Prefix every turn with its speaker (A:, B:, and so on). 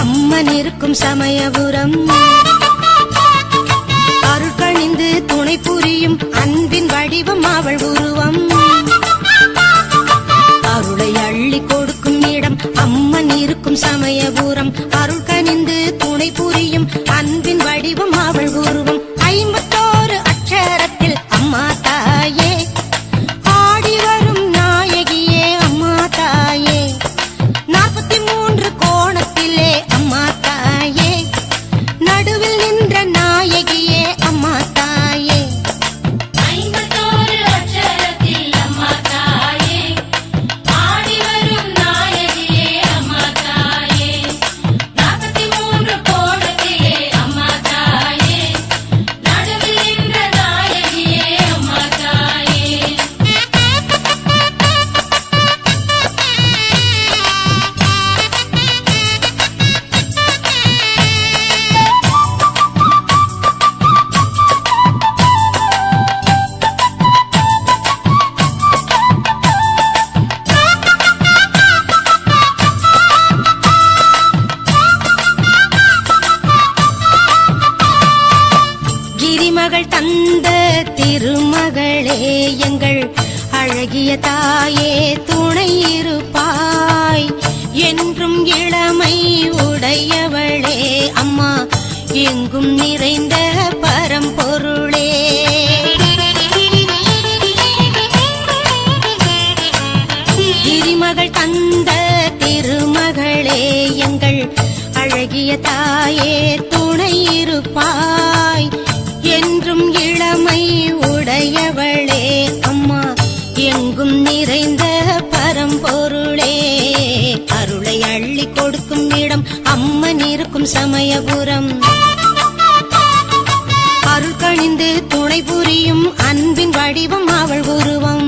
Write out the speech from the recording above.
A: அம்மன் இருக்கும் சமயபுரம். அருள்கணிந்து துணை புரியும் அன்பின் வடிவம் அவள் உருவம். அருளை அள்ளி கொடுக்கும் இடம் அம்மன் இருக்கும் சமயபுரம். அருள்கணிந்து துணை புரியும் அன்பின் வடிவம் அவள் உருவம். 51 அட்சரத்தில் அம்மா தாயே, ஆடி வரும் நாயகியே அம்மா தாயே. 43 கோணத்திலே அம்மா தாயே, நடுவில் நின்ற நாயகியே அம்மா தாயே.
B: 51 அட்சரத்தில் அம்மா தாயே, ஆடி வரும் நாயகியே அம்மா தாயே. 43 கோணத்திலே அம்மா தாயே, நடுவில் நின்ற நாயகியே அம்மா தாயே.
A: கிரிமகள் தந்த திருமகளே எங்கள் அழகிய தாயே, துணை இருப்பாய் என்றும் இளமை உடையவளே அம்மா, எங்கும் நிறைந்த பரம்பொருளே. கிரிமகள் தந்த திருமகளே எங்கள் அழகிய தாயே, துணை இருப்பாய் என்றும் இளமை உடையவளே அம்மா, எங்கும் நிறைந்த பரம்பொருளே. அருளை அள்ளி கொடுக்கும் இடம் அம்மன் இருக்கும் சமயபுரம். அருள்கணிந்து துணை புரியும் அன்பின் வடிவம் அவள் உருவம்.